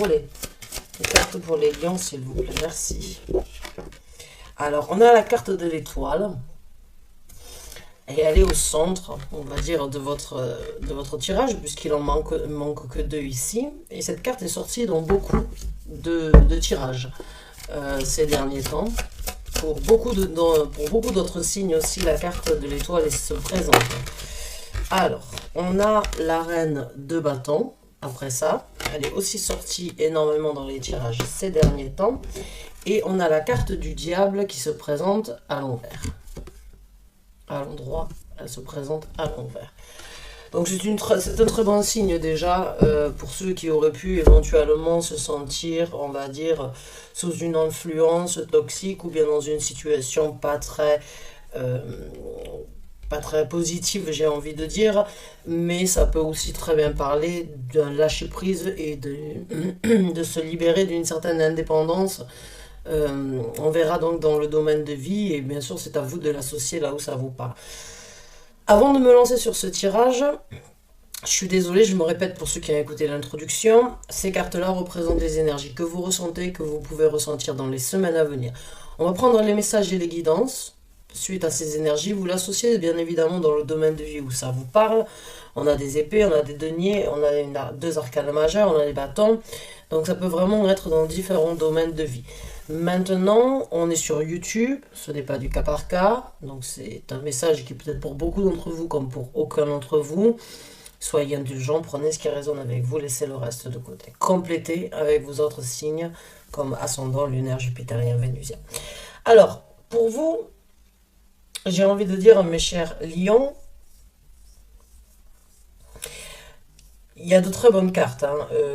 les cartes pour les lions, s'il vous plaît. Merci. Alors, on a la carte de l'étoile. Et elle est au centre, on va dire, de votre tirage, puisqu'il en manque que deux ici. Et cette carte est sortie dans beaucoup de tirages ces derniers temps. Pour beaucoup d'autres signes aussi, la carte de l'étoile se présente. Alors, on a la reine de bâton. Après ça, elle est aussi sortie énormément dans les tirages ces derniers temps. Et on a la carte du diable qui se présente à l'envers. À l'endroit, elle se présente à l'envers. Donc c'est un très bon signe déjà pour ceux qui auraient pu éventuellement se sentir, on va dire, sous une influence toxique ou bien dans une situation pas très positive, j'ai envie de dire, mais ça peut aussi très bien parler d'un lâcher prise et de se libérer d'une certaine indépendance. On verra donc dans le domaine de vie et bien sûr c'est à vous de l'associer là où ça vous parle. Avant de me lancer sur ce tirage, je suis désolée, je me répète pour ceux qui ont écouté l'introduction, ces cartes-là représentent des énergies que vous ressentez, que vous pouvez ressentir dans les semaines à venir. On va prendre les messages et les guidances suite à ces énergies, vous l'associez bien évidemment dans le domaine de vie où ça vous parle. On a des épées, on a des deniers, on a deux arcanes majeurs, on a des bâtons, donc ça peut vraiment être dans différents domaines de vie. Maintenant, on est sur YouTube, ce n'est pas du cas par cas, donc c'est un message qui peut être pour beaucoup d'entre vous comme pour aucun d'entre vous. Soyez indulgents, prenez ce qui résonne avec vous, laissez le reste de côté. Complétez avec vos autres signes comme ascendant, lunaire, jupitérien, vénusien. Alors, pour vous, j'ai envie de dire, mes chers lions, il y a de très bonnes cartes.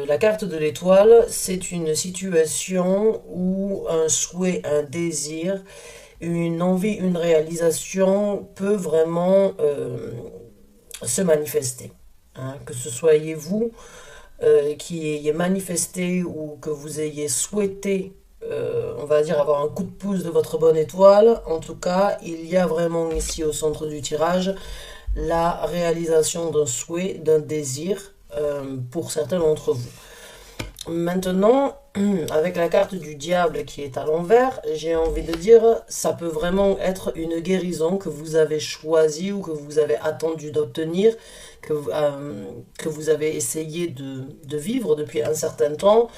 La carte de l'étoile, c'est une situation où un souhait, un désir, une envie, une réalisation peut vraiment se manifester. Que ce soyez vous qui ayez manifesté ou que vous ayez souhaité, on va dire, avoir un coup de pouce de votre bonne étoile. En tout cas, il y a vraiment ici au centre du tirage la réalisation d'un souhait, d'un désir pour certains d'entre vous. Maintenant, avec la carte du diable qui est à l'envers, j'ai envie de dire, ça peut vraiment être une guérison que vous avez choisie ou que vous avez attendu d'obtenir, que vous avez essayé de vivre depuis un certain temps.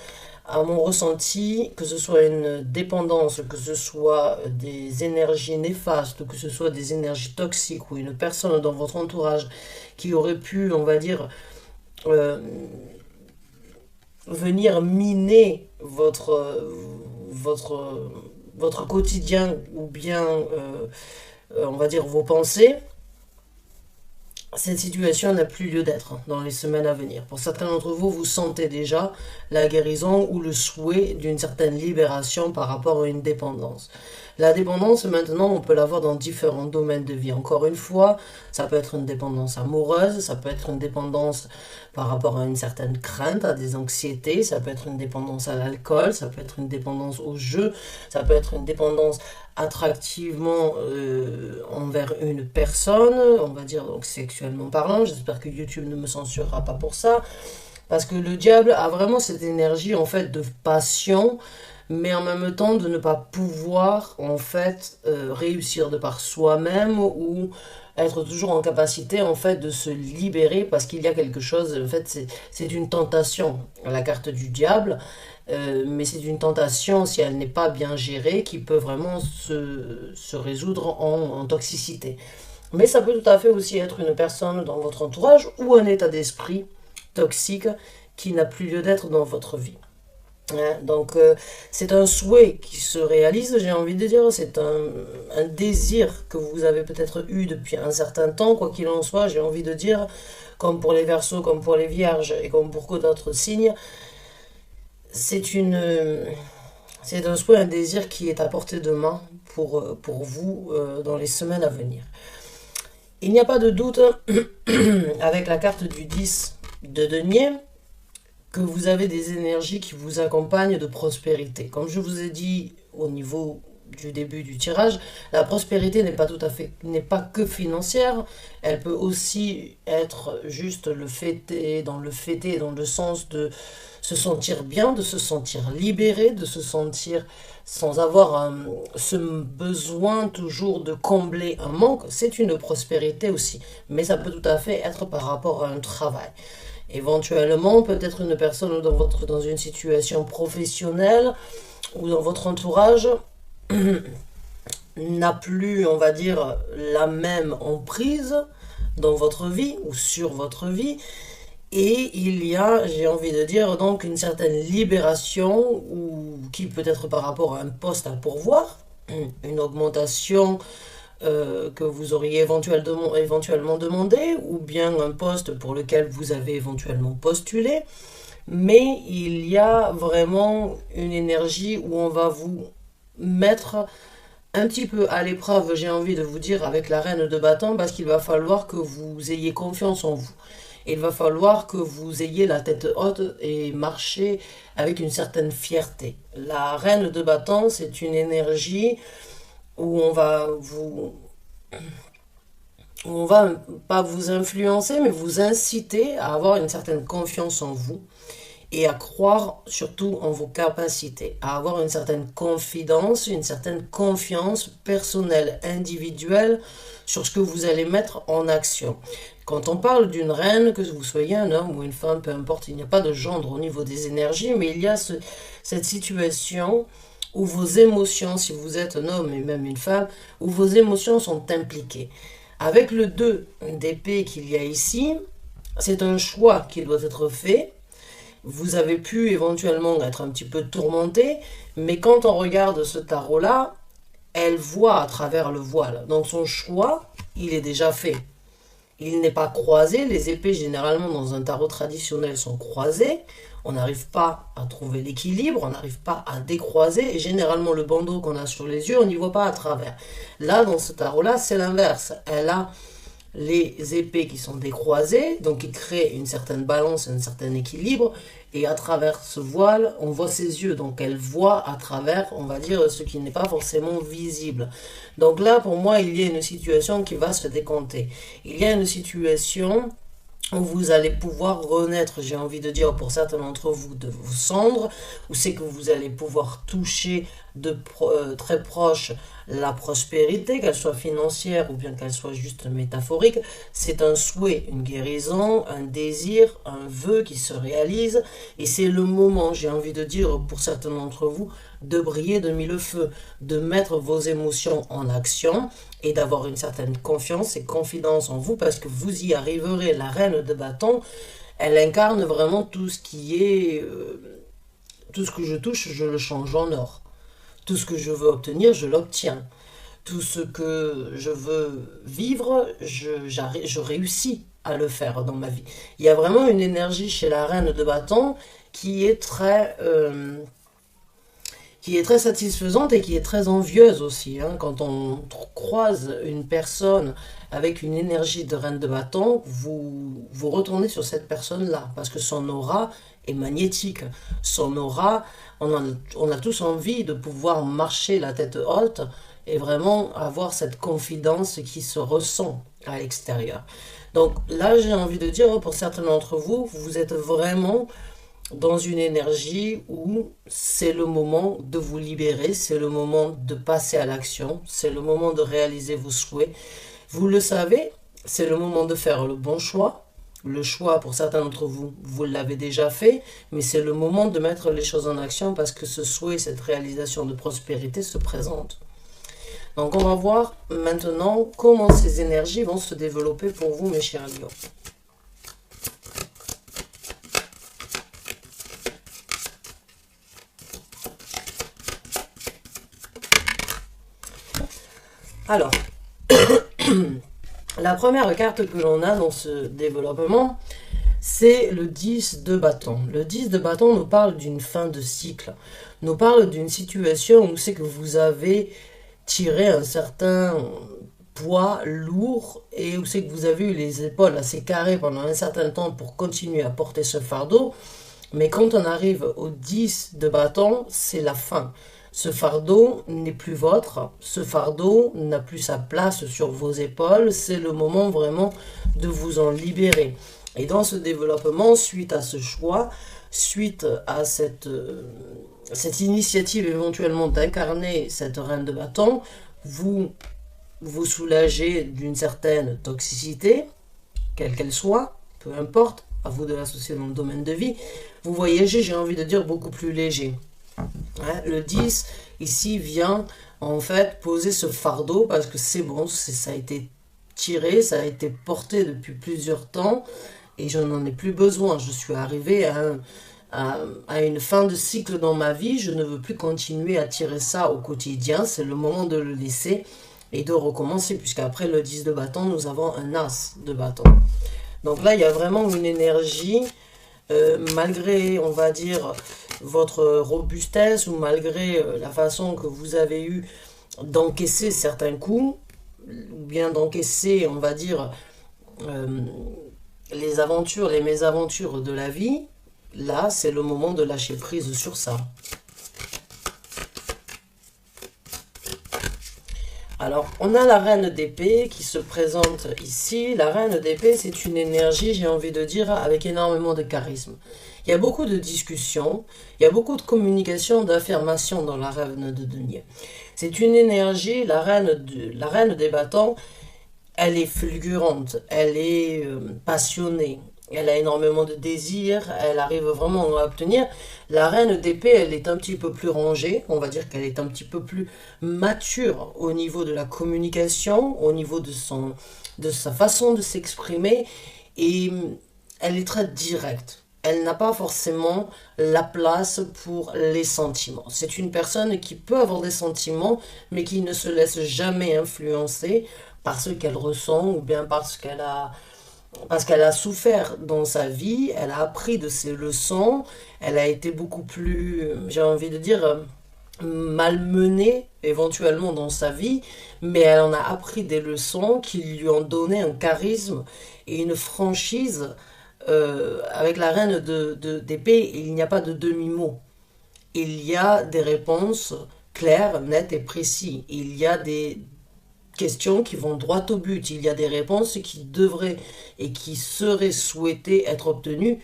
À mon ressenti, que ce soit une dépendance, que ce soit des énergies néfastes, que ce soit des énergies toxiques ou une personne dans votre entourage qui aurait pu, on va dire, venir miner votre quotidien ou bien, on va dire, vos pensées, cette situation n'a plus lieu d'être dans les semaines à venir. Pour certains d'entre vous, vous sentez déjà la guérison ou le souhait d'une certaine libération par rapport à une dépendance. La dépendance, maintenant, on peut l'avoir dans différents domaines de vie. Encore une fois, ça peut être une dépendance amoureuse, ça peut être une dépendance par rapport à une certaine crainte, à des anxiétés, ça peut être une dépendance à l'alcool, ça peut être une dépendance au jeu, ça peut être une dépendance attractivement envers une personne, on va dire donc sexuellement parlant. J'espère que YouTube ne me censurera pas pour ça, parce que le diable a vraiment cette énergie en fait de passion, mais en même temps de ne pas pouvoir en fait réussir de par soi-même ou être toujours en capacité en fait de se libérer parce qu'il y a quelque chose, en fait c'est une tentation, la carte du diable, mais c'est une tentation si elle n'est pas bien gérée qui peut vraiment se résoudre en toxicité. Mais ça peut tout à fait aussi être une personne dans votre entourage ou un état d'esprit toxique qui n'a plus lieu d'être dans votre vie. Donc c'est un souhait qui se réalise, j'ai envie de dire, c'est un désir que vous avez peut-être eu depuis un certain temps, quoi qu'il en soit, j'ai envie de dire, comme pour les Verseaux, comme pour les Vierges et comme pour d'autres signes, c'est un souhait, un désir qui est à portée de main pour vous dans les semaines à venir. Il n'y a pas de doute avec la carte du 10 de denier que vous avez des énergies qui vous accompagnent de prospérité. Comme je vous ai dit au niveau du début du tirage, la prospérité n'est pas tout à fait, n'est pas que financière, elle peut aussi être juste le fêter dans le sens de se sentir bien, de se sentir libéré, de se sentir sans avoir ce besoin toujours de combler un manque, c'est une prospérité aussi. Mais ça peut tout à fait être par rapport à un travail. Éventuellement, peut-être une personne dans une situation professionnelle ou dans votre entourage n'a plus, on va dire, la même emprise dans votre vie ou sur votre vie. Et il y a, j'ai envie de dire, donc une certaine libération, ou qui peut être par rapport à un poste à pourvoir, une augmentation que vous auriez éventuellement demandé, ou bien un poste pour lequel vous avez éventuellement postulé. Mais il y a vraiment une énergie où on va vous mettre un petit peu à l'épreuve, j'ai envie de vous dire, avec la reine de bâton, parce qu'il va falloir que vous ayez confiance en vous. Il va falloir que vous ayez la tête haute et marcher avec une certaine fierté. La reine de bâton, c'est une énergie où on va pas vous influencer, mais vous inciter à avoir une certaine confiance en vous et à croire surtout en vos capacités, à avoir une certaine confidence, une certaine confiance personnelle, individuelle sur ce que vous allez mettre en action. Quand on parle d'une reine, que vous soyez un homme ou une femme, peu importe, il n'y a pas de gendre au niveau des énergies, mais il y a cette situation où vos émotions, si vous êtes un homme et même une femme, où vos émotions sont impliquées. Avec le 2 d'épée qu'il y a ici, c'est un choix qui doit être fait. Vous avez pu éventuellement être un petit peu tourmenté, mais quand on regarde ce tarot-là, elle voit à travers le voile. Donc son choix, il est déjà fait. Il n'est pas croisé. Les épées, généralement, dans un tarot traditionnel, sont croisées. On n'arrive pas à trouver l'équilibre, on n'arrive pas à décroiser. Et généralement, le bandeau qu'on a sur les yeux, on n'y voit pas à travers. Là, dans ce tarot-là, c'est l'inverse. Elle a les épées qui sont décroisées, donc qui créent une certaine balance, un certain équilibre. Et à travers ce voile, on voit ses yeux. Donc elle voit à travers, on va dire, ce qui n'est pas forcément visible. Donc là, pour moi, il y a une situation qui va se décompter. Il y a une situation où vous allez pouvoir renaître, j'ai envie de dire pour certains d'entre vous, de vos cendres, où c'est que vous allez pouvoir toucher très proche la prospérité, qu'elle soit financière ou bien qu'elle soit juste métaphorique. C'est un souhait, une guérison, un désir, un vœu qui se réalise, et c'est le moment, j'ai envie de dire pour certains d'entre vous, de briller de mille feux, de mettre vos émotions en action et d'avoir une certaine confiance et confidence en vous parce que vous y arriverez. La reine de bâton, elle incarne vraiment tout ce qui est... tout ce que je touche, je le change en or. Tout ce que je veux obtenir, je l'obtiens. Tout ce que je veux vivre, je réussis à le faire dans ma vie. Il y a vraiment une énergie chez la reine de bâton qui est très satisfaisante et qui est très envieuse aussi. Hein. Quand on croise une personne avec une énergie de reine de bâton, vous retournez sur cette personne-là, parce que son aura est magnétique. Son aura, on a tous envie de pouvoir marcher la tête haute et vraiment avoir cette confidence qui se ressent à l'extérieur. Donc là, j'ai envie de dire, pour certains d'entre vous, vous êtes vraiment dans une énergie où c'est le moment de vous libérer, c'est le moment de passer à l'action, c'est le moment de réaliser vos souhaits. Vous le savez, c'est le moment de faire le bon choix. Le choix, pour certains d'entre vous, vous l'avez déjà fait, mais c'est le moment de mettre les choses en action parce que ce souhait, cette réalisation de prospérité se présente. Donc on va voir maintenant comment ces énergies vont se développer pour vous, mes chers lions. Alors, la première carte que l'on a dans ce développement, c'est le 10 de bâton. Le 10 de bâton nous parle d'une fin de cycle, nous parle d'une situation où c'est que vous avez tiré un certain poids lourd et où c'est que vous avez eu les épaules assez carrées pendant un certain temps pour continuer à porter ce fardeau. Mais quand on arrive au 10 de bâton, c'est la fin. Ce fardeau n'est plus votre, ce fardeau n'a plus sa place sur vos épaules, c'est le moment vraiment de vous en libérer. Et dans ce développement, suite à ce choix, suite à cette initiative éventuellement d'incarner cette reine de bâton, vous vous soulagez d'une certaine toxicité, quelle qu'elle soit, peu importe, à vous de l'associer dans le domaine de vie, vous voyagez, j'ai envie de dire, beaucoup plus léger. Hein, le 10, ici, vient en fait poser ce fardeau parce que c'est bon, ça a été tiré, ça a été porté depuis plusieurs temps et je n'en ai plus besoin. Je suis arrivé à une fin de cycle dans ma vie, je ne veux plus continuer à tirer ça au quotidien, c'est le moment de le laisser et de recommencer, puisqu'après le 10 de bâton, nous avons un as de bâton. Donc là, il y a vraiment une énergie, malgré, on va dire, votre robustesse ou malgré la façon que vous avez eu d'encaisser certains coups, ou bien d'encaisser, on va dire, les aventures, les mésaventures de la vie, là, c'est le moment de lâcher prise sur ça. Alors, on a la reine d'épée qui se présente ici. La reine d'épée, c'est une énergie, j'ai envie de dire, avec énormément de charisme. Il y a beaucoup de discussions, il y a beaucoup de communication, d'affirmation dans la reine de denier. C'est une énergie, la reine des bâtons, elle est fulgurante, elle est passionnée. Elle a énormément de désirs, elle arrive vraiment à obtenir. La reine d'épée, elle est un petit peu plus rangée, on va dire qu'elle est un petit peu plus mature au niveau de la communication, au niveau de sa façon de s'exprimer, et elle est très directe. Elle n'a pas forcément la place pour les sentiments. C'est une personne qui peut avoir des sentiments, mais qui ne se laisse jamais influencer par ce qu'elle ressent ou bien parce qu'elle a souffert dans sa vie, elle a appris de ses leçons, elle a été beaucoup plus, j'ai envie de dire, malmenée éventuellement dans sa vie, mais elle en a appris des leçons qui lui ont donné un charisme et une franchise. Avec la reine d'épée, il n'y a pas de demi-mot. Il y a des réponses claires, nettes et précises. Il y a des questions qui vont droit au but. Il y a des réponses qui devraient et qui seraient souhaitées être obtenues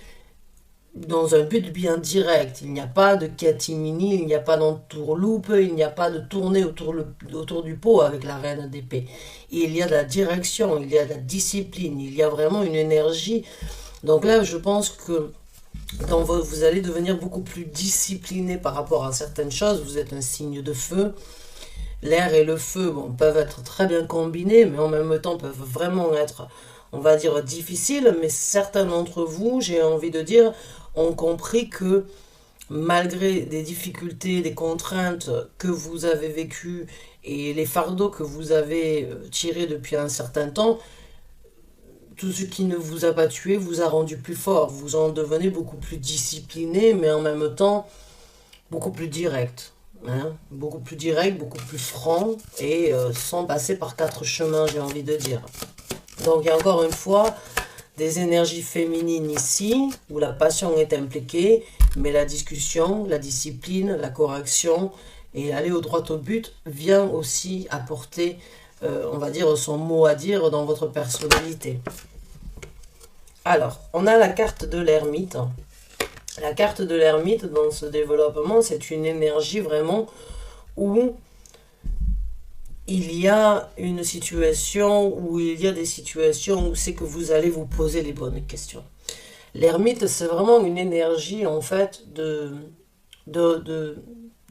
dans un but bien direct. Il n'y a pas de catimini, il n'y a pas d'entourloupe, il n'y a pas de tournée autour du pot avec la reine d'épée. Il y a de la direction, il y a de la discipline, il y a vraiment une énergie. Donc là, je pense que vous allez devenir beaucoup plus discipliné par rapport à certaines choses. Vous êtes un signe de feu. L'air et le feu peuvent être très bien combinés, mais en même temps peuvent vraiment être, on va dire, difficiles. Mais certains d'entre vous, j'ai envie de dire, ont compris que malgré des difficultés, des contraintes que vous avez vécues et les fardeaux que vous avez tirés depuis un certain temps, tout ce qui ne vous a pas tué vous a rendu plus fort. Vous en devenez beaucoup plus discipliné, mais en même temps beaucoup plus direct. Hein, beaucoup plus direct, beaucoup plus franc et sans passer par 4 chemins, j'ai envie de dire. Donc il y a encore une fois des énergies féminines ici où la passion est impliquée, mais la discussion, la discipline, la correction et aller au droit au but vient aussi apporter, on va dire, son mot à dire dans votre personnalité. Alors, on a la carte de l'ermite. La carte de l'ermite dans ce développement, c'est une énergie vraiment où il y a une situation, où il y a des situations où c'est que vous allez vous poser les bonnes questions. L'ermite, c'est vraiment une énergie en fait de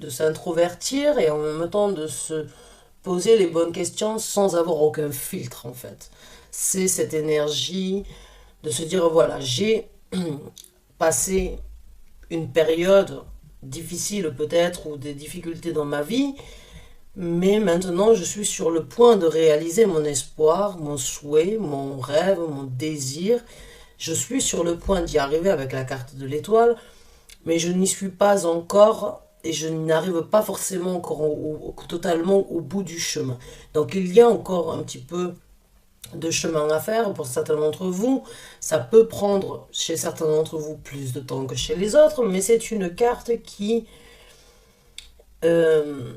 s'introvertir et en même temps de se poser les bonnes questions sans avoir aucun filtre en fait. C'est cette énergie de se dire voilà, j'ai passé une période difficile peut-être ou des difficultés dans ma vie, mais maintenant je suis sur le point de réaliser mon espoir, mon souhait, mon rêve, mon désir. Je suis sur le point d'y arriver avec la carte de l'étoile, mais je n'y suis pas encore et je n'arrive pas forcément encore totalement au bout du chemin. Donc il y a encore un petit peu de chemin à faire pour certains d'entre vous. Ça peut prendre chez certains d'entre vous plus de temps que chez les autres, mais c'est une carte qui euh,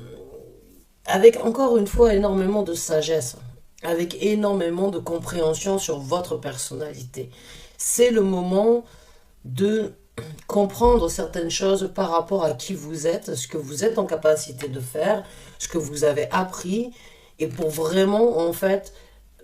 avec encore une fois énormément de sagesse, avec énormément de compréhension sur votre personnalité. C'est le moment de comprendre certaines choses par rapport à qui vous êtes, ce que vous êtes en capacité de faire, ce que vous avez appris, et pour vraiment, en fait,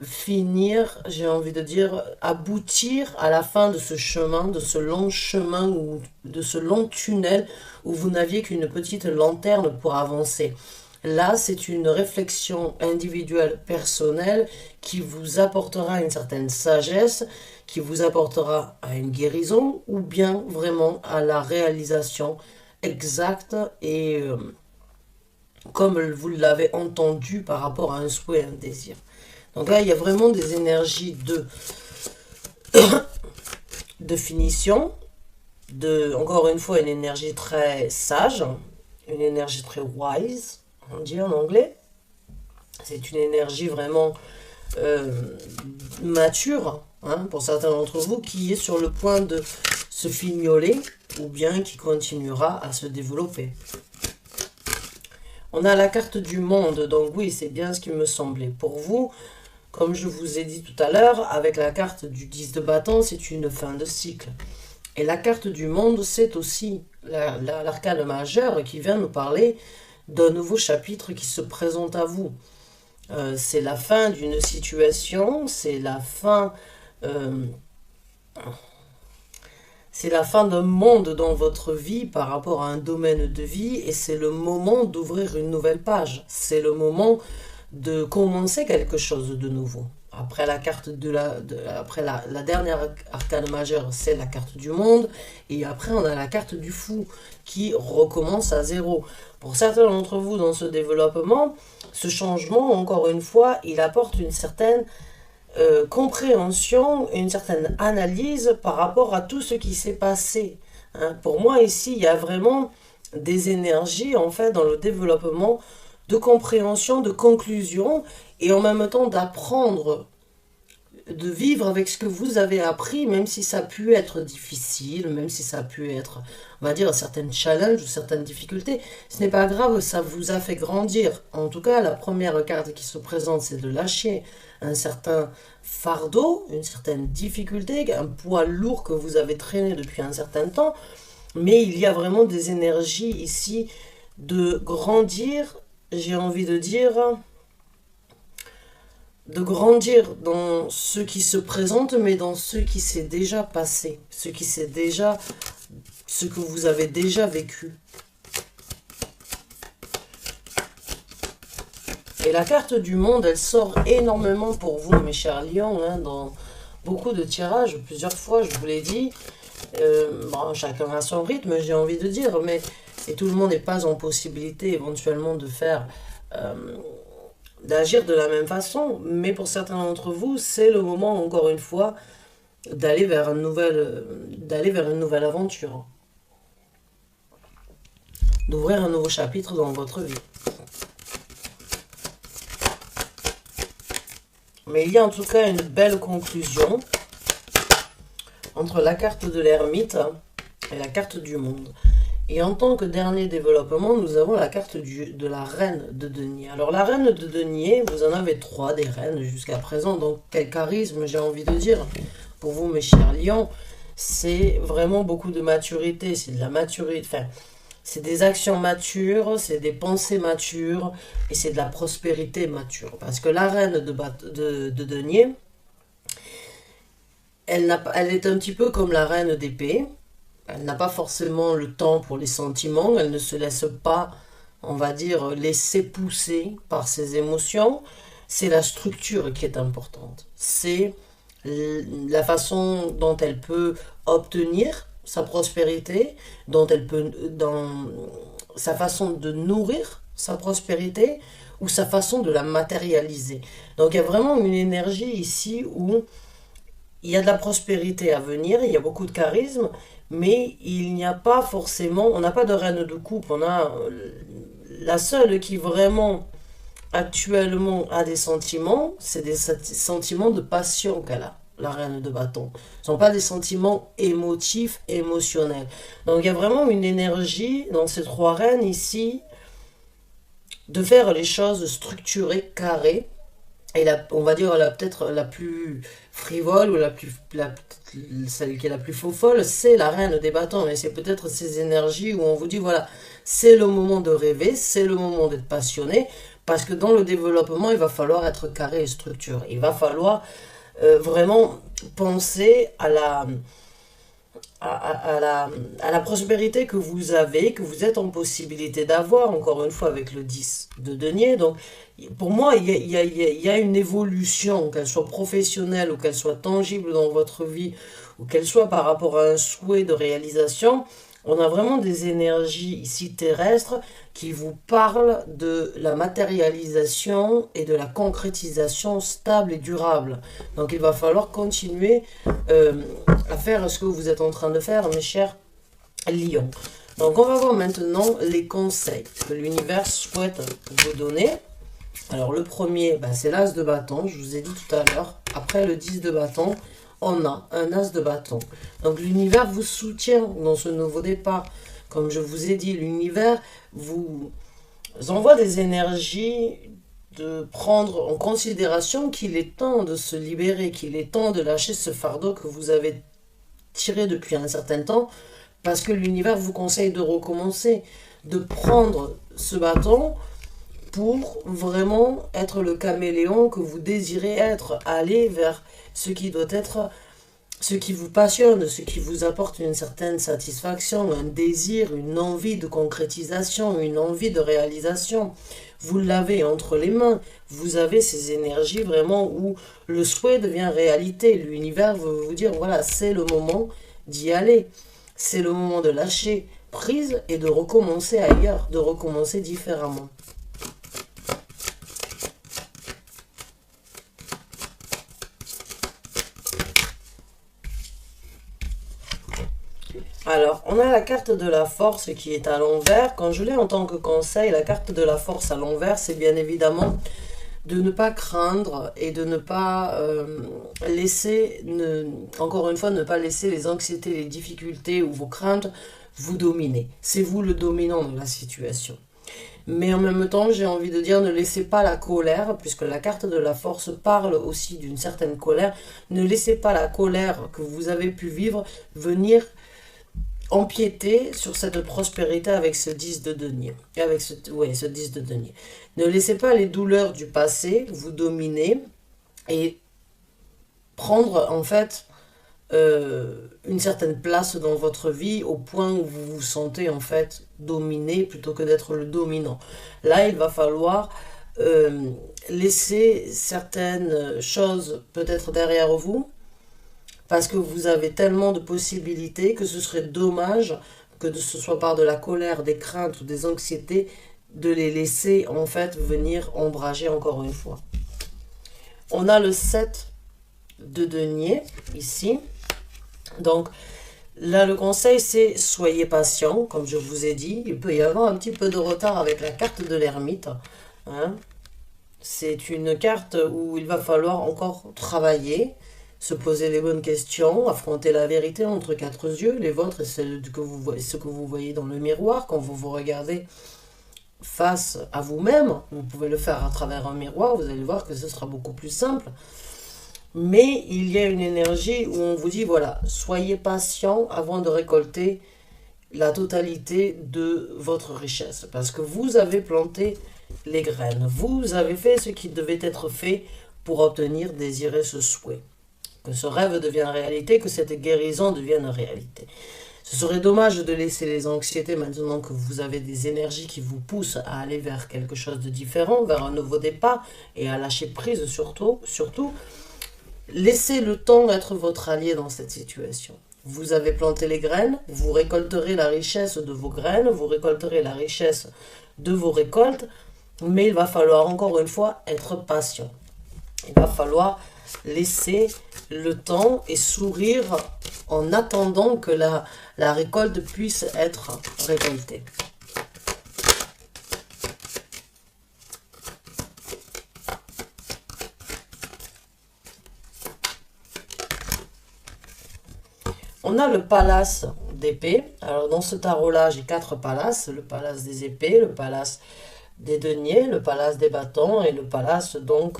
finir, j'ai envie de dire, aboutir à la fin de ce chemin, de ce long chemin ou de ce long tunnel où vous n'aviez qu'une petite lanterne pour avancer. Là, c'est une réflexion individuelle, personnelle, qui vous apportera une certaine sagesse, qui vous apportera à une guérison ou bien vraiment à la réalisation exacte et comme vous l'avez entendu par rapport à un souhait, un désir. Donc là, il y a vraiment des énergies de finition, encore une fois, une énergie très sage, une énergie très wise, on dit en anglais. C'est une énergie vraiment euh, mature, hein, pour certains d'entre vous, qui est sur le point de se fignoler ou bien qui continuera à se développer. On a la carte du monde, donc oui, c'est bien ce qui me semblait. Pour vous, comme je vous ai dit tout à l'heure, avec la carte du 10 de bâton, c'est une fin de cycle. Et la carte du monde, c'est aussi l'arcane majeur qui vient nous parler d'un nouveau chapitre qui se présente à vous. C'est la fin d'une situation, c'est la fin d'un monde dans votre vie par rapport à un domaine de vie et c'est le moment d'ouvrir une nouvelle page. C'est le moment de commencer quelque chose de nouveau. Après la carte après la dernière arcane majeure, c'est la carte du monde. Et après, on a la carte du fou qui recommence à zéro. Pour certains d'entre vous dans ce développement, ce changement, encore une fois, il apporte une certaine compréhension et une certaine analyse par rapport à tout ce qui s'est passé. Hein. Pour moi, ici, il y a vraiment des énergies, en fait, dans le développement de compréhension, de conclusion, et en même temps d'apprendre, de vivre avec ce que vous avez appris, même si ça a pu être difficile, même si ça a pu être, on va dire, certains challenges ou certaines difficultés. Ce n'est pas grave, ça vous a fait grandir. En tout cas, la première carte qui se présente, c'est de lâcher un certain fardeau, une certaine difficulté, un poids lourd que vous avez traîné depuis un certain temps. Mais il y a vraiment des énergies ici de grandir, j'ai envie de dire, de grandir dans ce qui se présente, mais dans ce qui s'est déjà passé, ce que vous avez déjà vécu. Et la carte du monde, elle sort énormément pour vous, mes chers lions, hein, dans beaucoup de tirages, plusieurs fois, je vous l'ai dit. Bon, chacun a son rythme, j'ai envie de dire, mais et tout le monde n'est pas en possibilité éventuellement de faire... d'agir de la même façon, mais pour certains d'entre vous, c'est le moment, encore une fois, d'aller vers une nouvelle aventure, d'ouvrir un nouveau chapitre dans votre vie. Mais il y a en tout cas une belle conclusion entre la carte de l'ermite et la carte du monde. Et en tant que dernier développement, nous avons la carte de la reine de denier. Alors la reine de denier, vous en avez 3 des reines jusqu'à présent, donc quel charisme, j'ai envie de dire. Pour vous, mes chers lions, c'est vraiment beaucoup de maturité, c'est de la maturité, enfin, c'est des actions matures, c'est des pensées matures, et c'est de la prospérité mature. Parce que la reine de denier, elle est un petit peu comme la reine d'épée. Elle n'a pas forcément le temps pour les sentiments, elle ne se laisse pas, on va dire, laisser pousser par ses émotions. C'est la structure qui est importante. C'est la façon dont elle peut obtenir sa prospérité, dans sa façon de nourrir sa prospérité ou sa façon de la matérialiser. Donc il y a vraiment une énergie ici où il y a de la prospérité à venir, il y a beaucoup de charisme, mais il n'y a pas forcément, on n'a pas de reine de coupe, on a la seule qui vraiment actuellement a des sentiments, c'est des sentiments de passion qu'elle a, la reine de bâton. Ce ne sont pas des sentiments émotifs, émotionnels. Donc il y a vraiment une énergie dans ces 3 reines ici de faire les choses structurées, carrées. Et on va dire peut-être la plus frivole ou celle qui est la plus faux folle, c'est la reine des bâtons. Et c'est peut-être ces énergies où on vous dit, voilà, c'est le moment de rêver, c'est le moment d'être passionné, parce que dans le développement, il va falloir être carré et structuré. Il va falloir vraiment penser à la prospérité que vous avez, que vous êtes en possibilité d'avoir, encore une fois avec le 10 de denier. Donc, pour moi, il y a une évolution, qu'elle soit professionnelle ou qu'elle soit tangible dans votre vie, ou qu'elle soit par rapport à un souhait de réalisation. On a vraiment des énergies ici terrestres qui vous parlent de la matérialisation et de la concrétisation stable et durable. Donc il va falloir continuer à faire ce que vous êtes en train de faire, mes chers lions. Donc on va voir maintenant les conseils que l'univers souhaite vous donner. Alors le premier, c'est l'as de bâton, je vous ai dit tout à l'heure. Après le 10 de bâton, on a un as de bâton. Donc l'univers vous soutient dans ce nouveau départ. Comme je vous ai dit, l'univers vous envoie des énergies de prendre en considération qu'il est temps de se libérer, qu'il est temps de lâcher ce fardeau que vous avez tiré depuis un certain temps, parce que l'univers vous conseille de recommencer, de prendre ce bâton pour vraiment être le caméléon que vous désirez être, aller vers ce qui doit être, ce qui vous passionne, ce qui vous apporte une certaine satisfaction, un désir, une envie de concrétisation, une envie de réalisation. Vous l'avez entre les mains, vous avez ces énergies vraiment où le souhait devient réalité. L'univers veut vous dire, voilà, c'est le moment d'y aller. C'est le moment de lâcher prise et de recommencer ailleurs, de recommencer différemment. Alors, on a la carte de la force qui est à l'envers. Quand je l'ai en tant que conseil, la carte de la force à l'envers, c'est bien évidemment de ne pas craindre et de ne pas laisser, encore une fois, ne pas laisser les anxiétés, les difficultés ou vos craintes vous dominer. C'est vous le dominant de la situation. Mais en même temps, j'ai envie de dire, ne laissez pas la colère, puisque la carte de la force parle aussi d'une certaine colère. Ne laissez pas la colère que vous avez pu vivre venir empiéter sur cette prospérité avec ce 10 de denier. Ce 10 de denier. Ne laissez pas les douleurs du passé vous dominer et prendre en fait une certaine place dans votre vie au point où vous vous sentez en fait dominé plutôt que d'être le dominant. Là, il va falloir laisser certaines choses peut-être derrière vous, parce que vous avez tellement de possibilités que ce serait dommage que ce soit par de la colère, des craintes ou des anxiétés, de les laisser en fait venir ombrager encore une fois. On a le 7 de denier ici. Donc là, le conseil, c'est soyez patient, comme je vous ai dit. Il peut y avoir un petit peu de retard avec la carte de l'ermite. Hein. C'est une carte où il va falloir encore travailler, se poser les bonnes questions, affronter la vérité entre quatre yeux, les vôtres et ce que vous voyez dans le miroir quand vous vous regardez face à vous-même. Vous pouvez le faire à travers un miroir, vous allez voir que ce sera beaucoup plus simple. Mais il y a une énergie où on vous dit, voilà, soyez patient avant de récolter la totalité de votre richesse. Parce que vous avez planté les graines, vous avez fait ce qui devait être fait pour obtenir, désirer ce souhait. Que ce rêve devienne réalité, que cette guérison devienne réalité. Ce serait dommage de laisser les anxiétés maintenant que vous avez des énergies qui vous poussent à aller vers quelque chose de différent, vers un nouveau départ et à lâcher prise surtout. Laissez le temps être votre allié dans cette situation. Vous avez planté les graines, vous récolterez la richesse de vos graines, vous récolterez la richesse de vos récoltes, mais il va falloir encore une fois être patient. Il va falloir laisser le temps et sourire en attendant que la récolte puisse être récoltée. On a le palace d'épée. Alors dans ce tarot-là, j'ai 4 palaces. Le palace des épées, le palace des deniers, le palace des bâtons et le palace donc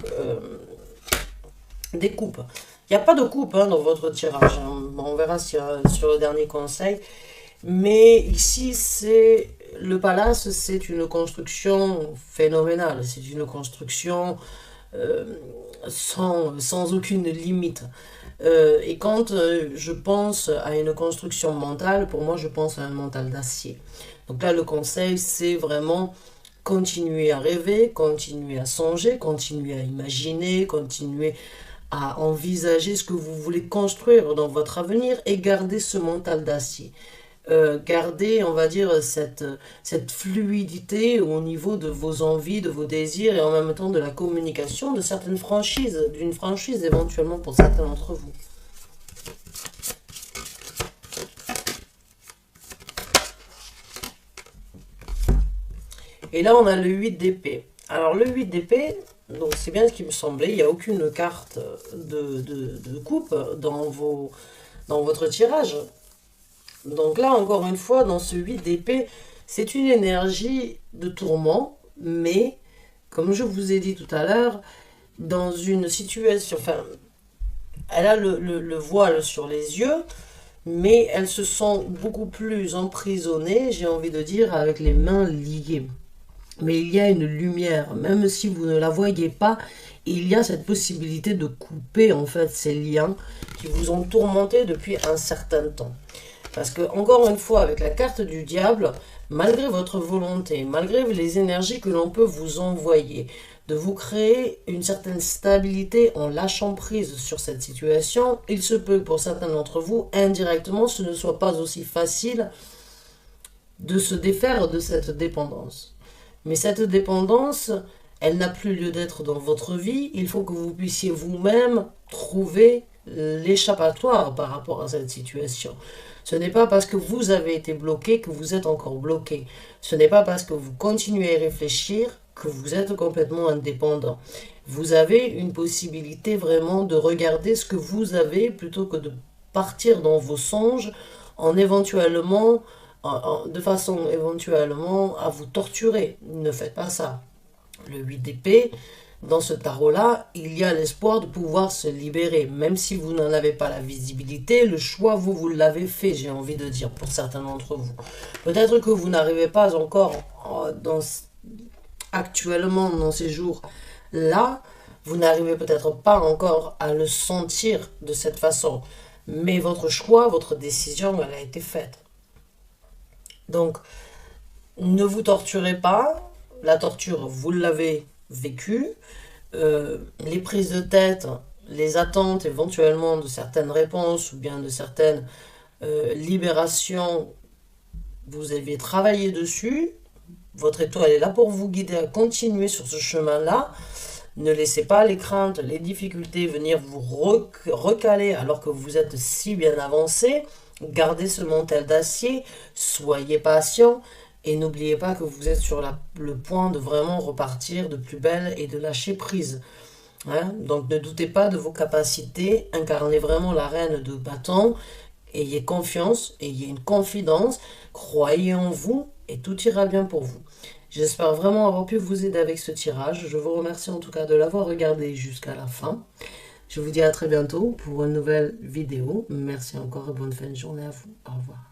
des coupes. Il n'y a pas de coupe hein, dans votre tirage. Hein. On verra sur le dernier conseil. Mais ici, le palace, c'est une construction phénoménale. C'est une construction sans aucune limite. Et quand je pense à une construction mentale, pour moi, je pense à un mental d'acier. Donc là, le conseil, c'est vraiment continuer à rêver, continuer à songer, continuer à imaginer, continuer à envisager ce que vous voulez construire dans votre avenir et garder ce mental d'acier. Garder, on va dire, cette fluidité au niveau de vos envies, de vos désirs et en même temps de la communication de certaines franchises, d'une franchise éventuellement pour certains d'entre vous. Et là, on a le 8 d'épée. Alors, le 8 d'épée, donc c'est bien ce qui me semblait, il n'y a aucune carte de coupe dans votre tirage. Donc là, encore une fois, dans ce 8 d'épée, c'est une énergie de tourment, mais, comme je vous ai dit tout à l'heure, dans une situation, enfin, elle a le voile sur les yeux, mais elle se sent beaucoup plus emprisonnée, j'ai envie de dire, avec les mains liées. Mais il y a une lumière, même si vous ne la voyez pas, il y a cette possibilité de couper en fait ces liens qui vous ont tourmenté depuis un certain temps. Parce que, encore une fois, avec la carte du diable, malgré votre volonté, malgré les énergies que l'on peut vous envoyer, de vous créer une certaine stabilité en lâchant prise sur cette situation, il se peut que pour certains d'entre vous, indirectement, ce ne soit pas aussi facile de se défaire de cette dépendance. Mais cette dépendance, elle n'a plus lieu d'être dans votre vie. Il faut que vous puissiez vous-même trouver l'échappatoire par rapport à cette situation. Ce n'est pas parce que vous avez été bloqué que vous êtes encore bloqué. Ce n'est pas parce que vous continuez à réfléchir que vous êtes complètement indépendant. Vous avez une possibilité vraiment de regarder ce que vous avez plutôt que de partir dans vos songes en éventuellement de façon éventuellement à vous torturer. Ne faites pas ça. Le 8 d'épée, dans ce tarot-là, il y a l'espoir de pouvoir se libérer. Même si vous n'en avez pas la visibilité, le choix, vous l'avez fait, j'ai envie de dire, pour certains d'entre vous. Peut-être que vous n'arrivez pas encore, actuellement, dans ces jours-là, vous n'arrivez peut-être pas encore à le sentir de cette façon. Mais votre choix, votre décision, elle a été faite. Donc, ne vous torturez pas. La torture, vous l'avez vécue. Les prises de tête, les attentes éventuellement de certaines réponses ou bien de certaines libérations, vous avez travaillé dessus. Votre étoile est là pour vous guider à continuer sur ce chemin-là. Ne laissez pas les craintes, les difficultés venir vous recaler alors que vous êtes si bien avancé. Gardez ce mental d'acier, soyez patient et n'oubliez pas que vous êtes sur le point de vraiment repartir de plus belle et de lâcher prise. Hein? Donc ne doutez pas de vos capacités, incarnez vraiment la reine de bâton, ayez confiance, ayez une confidence, croyez en vous et tout ira bien pour vous. J'espère vraiment avoir pu vous aider avec ce tirage. Je vous remercie en tout cas de l'avoir regardé jusqu'à la fin. Je vous dis à très bientôt pour une nouvelle vidéo. Merci encore et bonne fin de journée à vous. Au revoir.